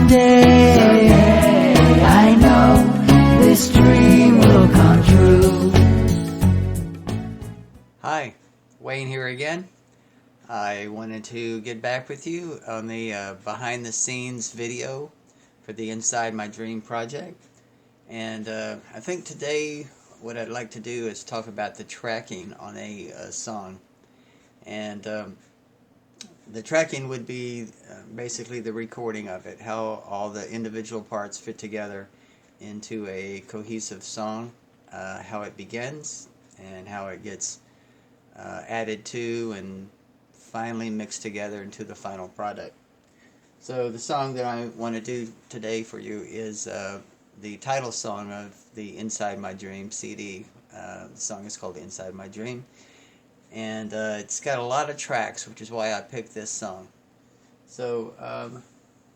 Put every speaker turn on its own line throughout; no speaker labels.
someday I know this dream will come true.
Hi, Wayne here again. I wanted to get back with you on the behind the scenes video for the Inside My Dream project. And I think today what I'd like to do is talk about the tracking on a song. And the tracking would be basically the recording of it, how all the individual parts fit together into a cohesive song, how it begins and how it gets added to and finally mixed together into the final product. So the song that I want to do today for you is the title song of the Inside My Dream CD. The song is called Inside My Dream, and it's got a lot of tracks, which is why I picked this song. So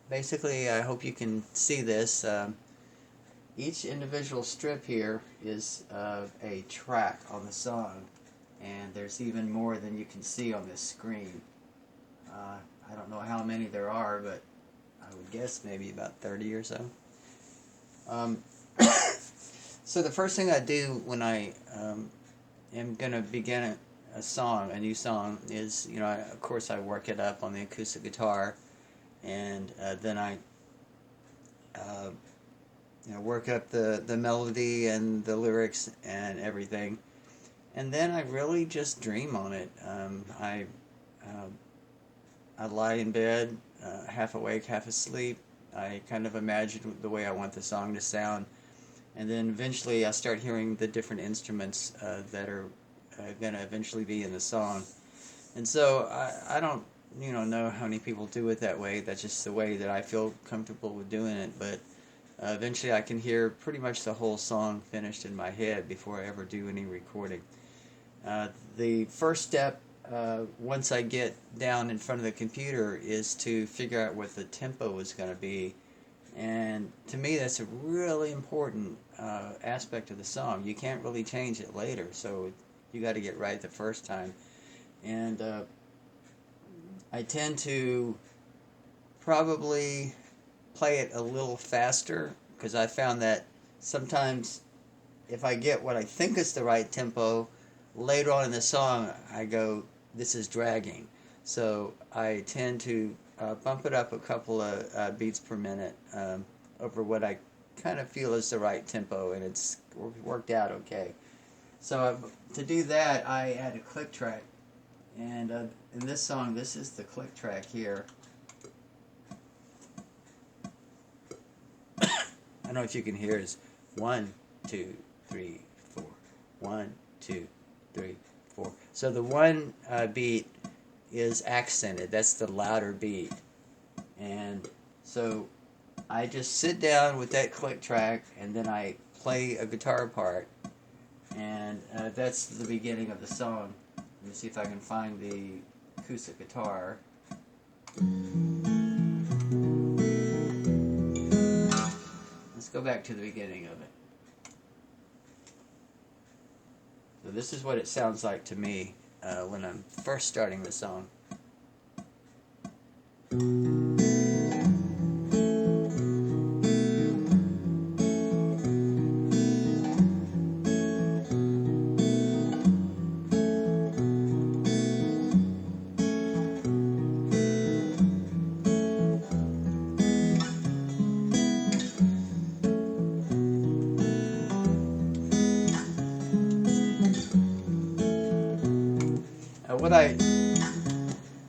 basically, I hope you can see this. Each individual strip here is a track on the song, and there's even more than you can see on this screen. I don't know how many there are, but I would guess maybe about 30 or so. So the first thing I do when I am going to begin a new song, is, of course I work it up on the acoustic guitar, and then I work up the melody and the lyrics and everything. And then I really just dream on it. I lie in bed, half awake, half asleep. I kind of imagine the way I want the song to sound. And then eventually I start hearing the different instruments that are going to eventually be in the song. And so I don't know how many people do it that way. That's just the way that I feel comfortable with doing it. But eventually I can hear pretty much the whole song finished in my head before I ever do any recording. The first step, once I get down in front of the computer, is to figure out what the tempo is going to be. And to me, that's a really important aspect of the song. You can't really change it later, so you got to get right the first time. And I tend to probably play it a little faster, because I found that sometimes if I get what I think is the right tempo, later on in the song I go, this is dragging. So I tend to bump it up a couple of beats per minute over what I kind of feel is the right tempo, and it's worked out okay. So to do that, I add a click track, and in this song, this is the click track here. I don't know if you can hear, it's 1, 2, 3, 4. 1, 2, 3, 4. So the one beat is accented. That's the louder beat. And so I just sit down with that click track, and then I play a guitar part, and that's the beginning of the song. Let me see if I can find the acoustic guitar. Let's go back to the beginning of it. So this is what it sounds like to me when I'm first starting the song.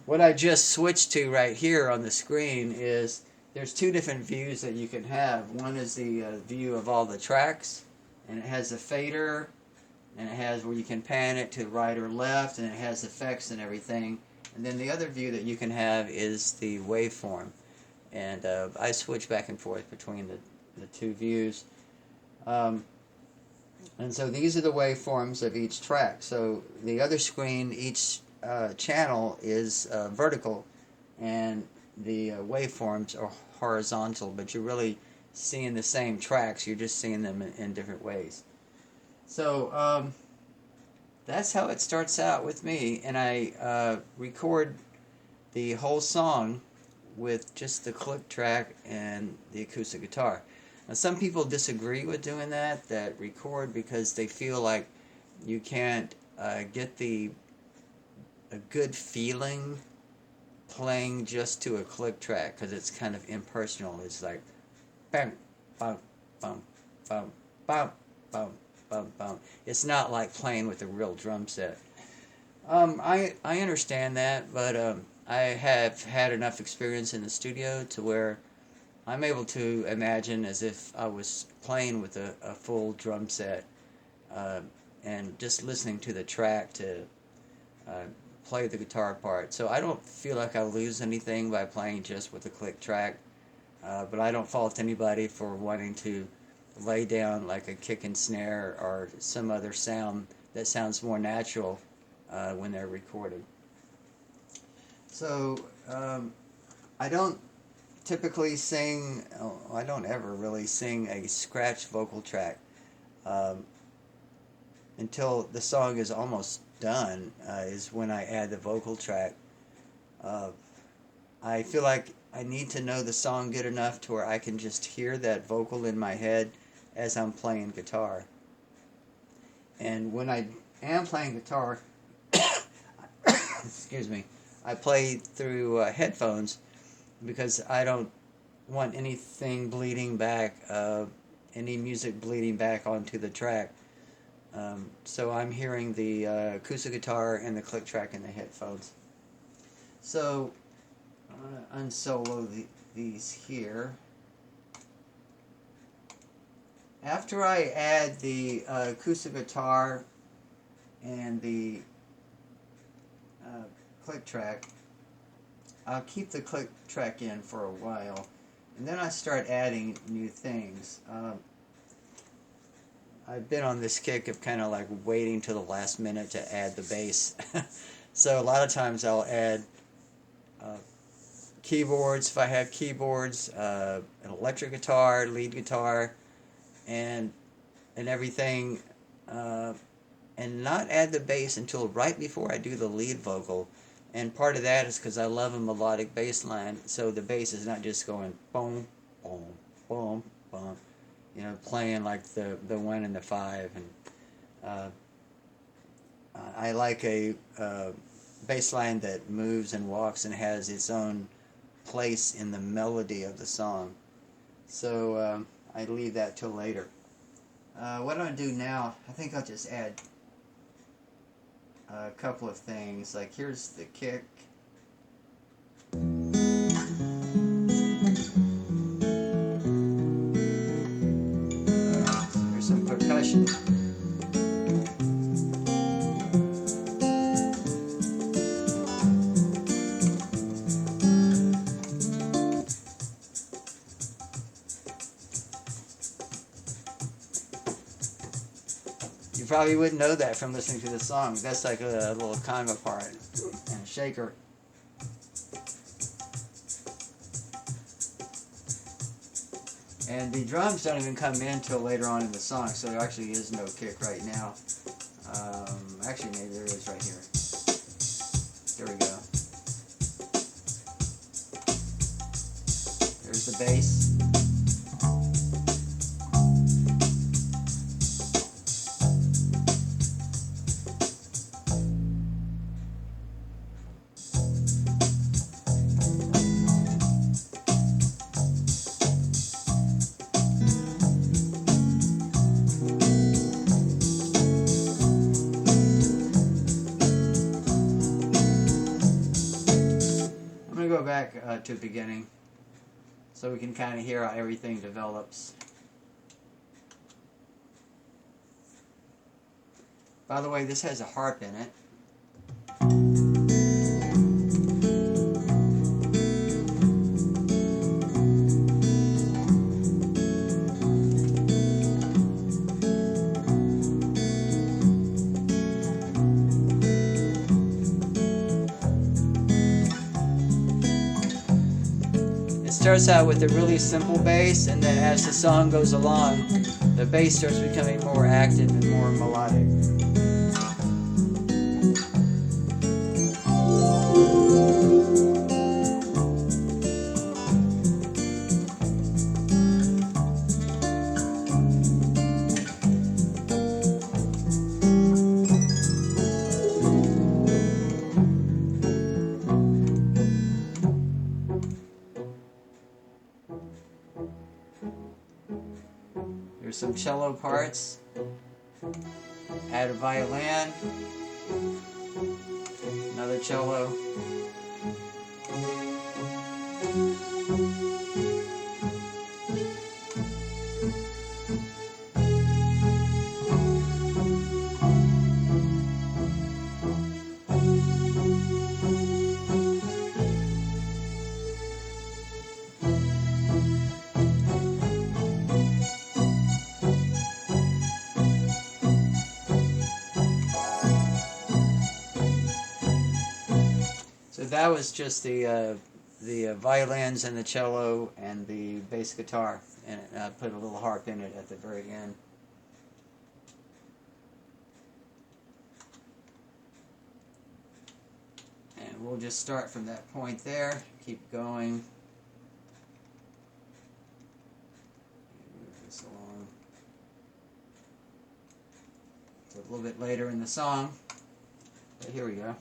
What I just switched to right here on the screen is there's two different views that you can have. One is the view of all the tracks, and it has a fader, and it has where you can pan it to right or left, and it has effects and everything. And then the other view that you can have is the waveform, and I switch back and forth between the two views. And so these are the waveforms of each track. So the other screen, each channel is vertical, and the waveforms are horizontal, but you're really seeing the same tracks, you're just seeing them in different ways. So that's how it starts out with me, and I record the whole song with just the click track and the acoustic guitar. Now, some people disagree with doing that record, because they feel like you can't get a good feeling playing just to a click track, because it's kind of impersonal. It's like bam, bum, bum, bum, bum, bum, bum, bum. It's not like playing with a real drum set. I understand that, but I have had enough experience in the studio to where I'm able to imagine as if I was playing with a full drum set, and just listening to the track to play the guitar part. So I don't feel like I lose anything by playing just with a click track, but I don't fault anybody for wanting to lay down like a kick and snare or some other sound that sounds more natural when they're recorded. So I don't typically sing, I don't ever really sing a scratch vocal track until the song is almost done, is when I add the vocal track. I feel like I need to know the song good enough to where I can just hear that vocal in my head as I'm playing guitar. And when I am playing guitar, excuse me, I play through headphones, because I don't want anything bleeding back, any music bleeding back onto the track. So I'm hearing the acoustic guitar and the click track in the headphones. So I'm going to unsolo these here. After I add the acoustic guitar and the click track, I'll keep the click track in for a while, and then I start adding new things. I've been on this kick of kind of like waiting till the last minute to add the bass. So a lot of times I'll add keyboards, if I have keyboards, an electric guitar, lead guitar, and everything, and not add the bass until right before I do the lead vocal. And part of that is because I love a melodic bass line, so the bass is not just going boom, boom, boom, boom, playing like the 1 and the 5. And I like a bass line that moves and walks and has its own place in the melody of the song. So I leave that till later. What I'm going to do now, I think I'll just add a couple of things. Like, here's the kick. Here's some percussion. You probably wouldn't know that from listening to the song. That's like a little conga part and a shaker. And the drums don't even come in till later on in the song, so there actually is no kick right now. Actually, maybe there is right here. There we go. There's the bass. Go back to the beginning so we can kind of hear how everything develops. By the way, this has a harp in it. Starts out with a really simple bass, and then as the song goes along, the bass starts becoming more active and more melodic. There's some cello parts. Add a violin. Another cello. So that was just the violins and the cello and the bass guitar, and I put a little harp in it at the very end. And we'll just start from that point there, keep going. Move this along. It's a little bit later in the song, but here we go.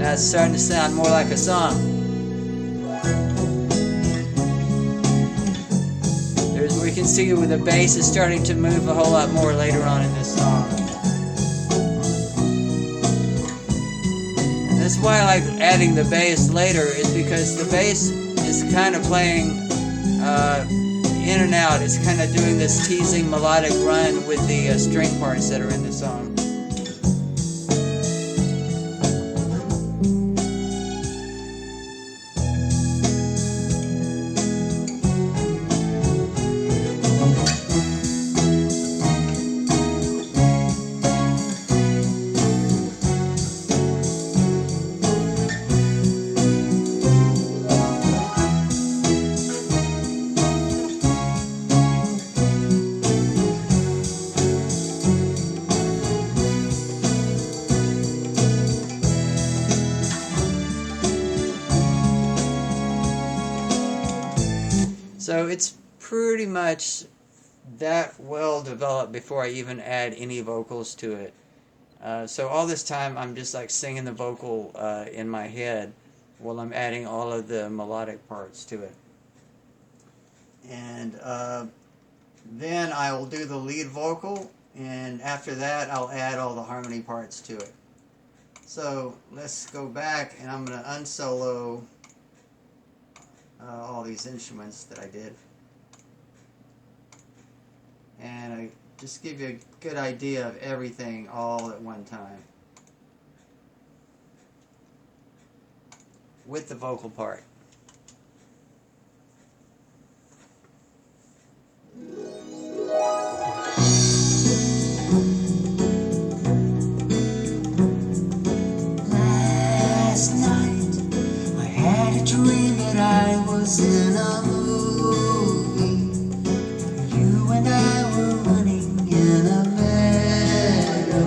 It's starting to sound more like a song. We can see where the bass is starting to move a whole lot more later on in this song. And that's why I like adding the bass later, is because the bass is kind of playing in and out. It's kind of doing this teasing melodic run with the string parts that are in the song. So it's pretty much that well developed before I even add any vocals to it. So all this time I'm just like singing the vocal in my head while I'm adding all of the melodic parts to it. And then I will do the lead vocal, and after that I'll add all the harmony parts to it. So let's go back, and I'm going to unsolo all these instruments that I did, and I just give you a good idea of everything all at one time with the vocal part.
Last night I had a dream that I was in a movie. You and I were running in a meadow,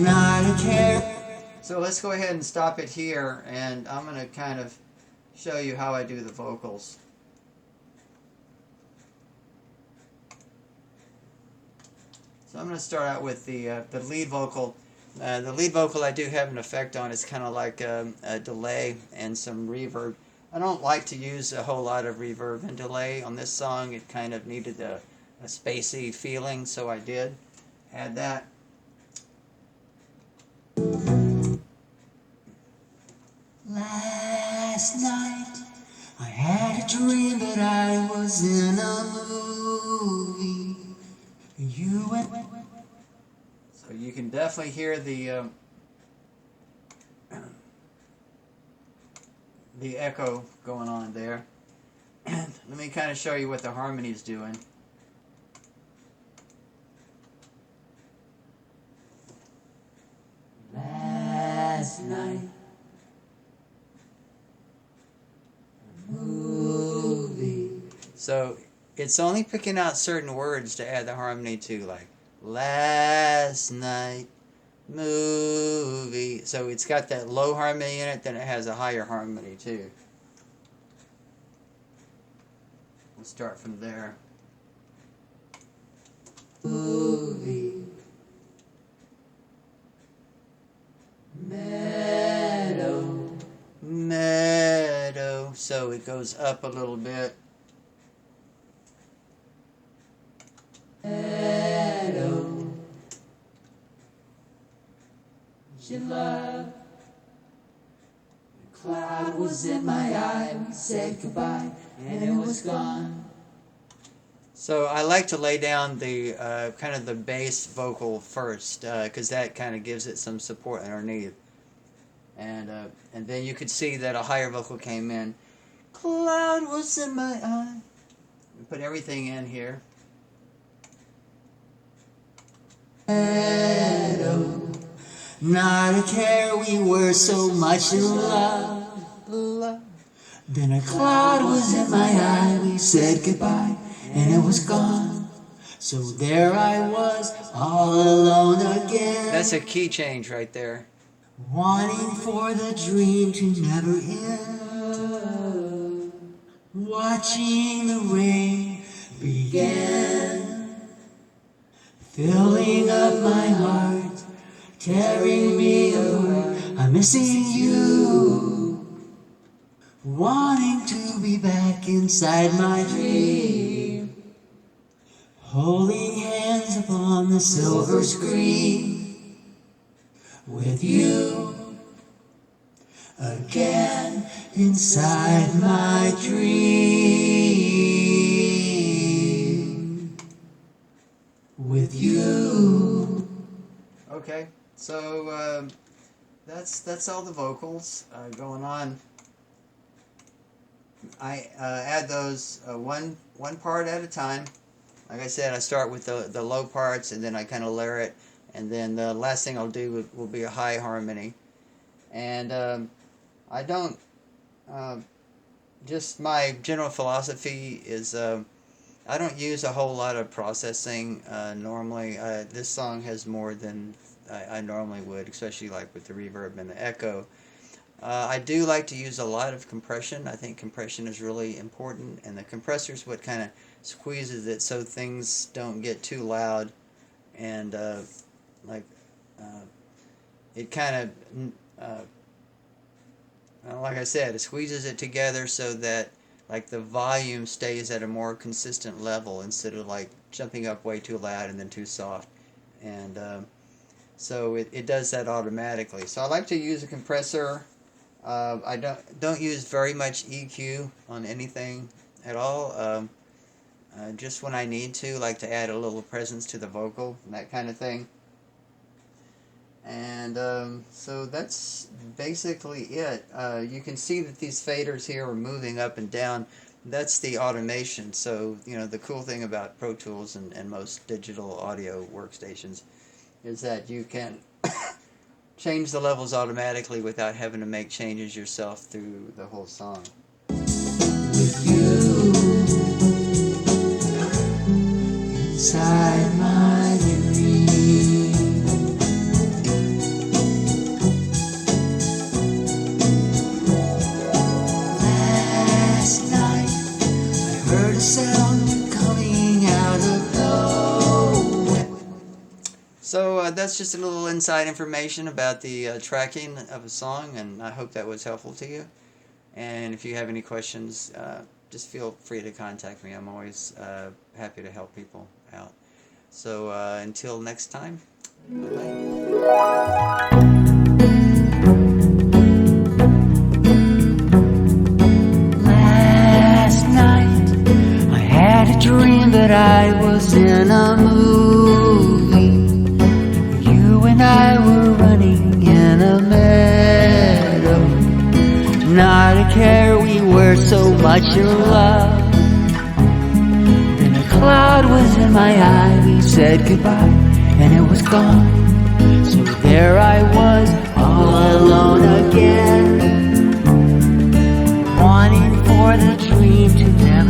not a care.
So let's go ahead and stop it here, and I'm going to kind of show you how I do the vocals. So I'm going to start out with the lead vocal. The lead vocal I do have an effect on. It's kind of like a delay and some reverb. I don't like to use a whole lot of reverb and delay on this song. It kind of needed a spacey feeling, so I did add that.
Last night I had a dream that I was in a movie. You and
So you can definitely hear the echo going on there. Let me kind of show you what the harmony's doing.
last night movie.
So it's only picking out certain words to add the harmony to, like last night movie. So it's got that low harmony in it, then it has a higher harmony too. We'll start from there.
Movie. Meadow.
Meadow. So it goes up a little bit.
Meadow. Your love. The cloud was in my eye. We said goodbye, and it was gone.
So I like to lay down the kind of the bass vocal first, because that kind of gives it some support underneath. And then you could see that a higher vocal came in. Cloud was in my eye. We put everything in here.
Meadow, not a care, we were so much in love. Then a cloud was in my eye, we said goodbye, and it was gone. So there I was, all alone again.
That's a key change right there.
Wanting for the dream to never end. Watching the rain begin. Filling up my heart, tearing me apart. I'm missing you. Wanting to be back inside my dream. Holding hands upon the silver screen. With you again inside my dream. With you.
Okay, so that's all the vocals going on. I add those one part at a time. Like I said, I start with the low parts, and then I kind of layer it, and then the last thing I'll do will be a high harmony. And I don't, just my general philosophy is I don't use a whole lot of processing normally. This song has more than I normally would, especially like with the reverb and the echo. I do like to use a lot of compression. I think compression is really important, and the compressor is what kind of squeezes it so things don't get too loud, and it kind of like I said, it squeezes it together so that like the volume stays at a more consistent level instead of like jumping up way too loud and then too soft, and so it does that automatically. So I like to use a compressor. I don't use very much EQ on anything at all. Just when I need to, like to add a little presence to the vocal and that kind of thing. And so that's basically it. You can see that these faders here are moving up and down. That's the automation. So, you know, the cool thing about Pro Tools and most digital audio workstations is that you can change the levels automatically without having to make changes yourself through the whole song.
With you inside my dream. Last night I heard a sound coming out of nowhere.
So that's just a little inside information about the tracking of a song, and I hope that was helpful to you. And if you have any questions, just feel free to contact me. I'm always happy to help people out. So until next time, bye-bye.
Last night I had a dream that I was in a movie. You and I were running in a meadow. Not a care, we were so much in love. Then a cloud was in my eye, we said goodbye, and it was gone. So there I was, all alone again, wanting for the dream to never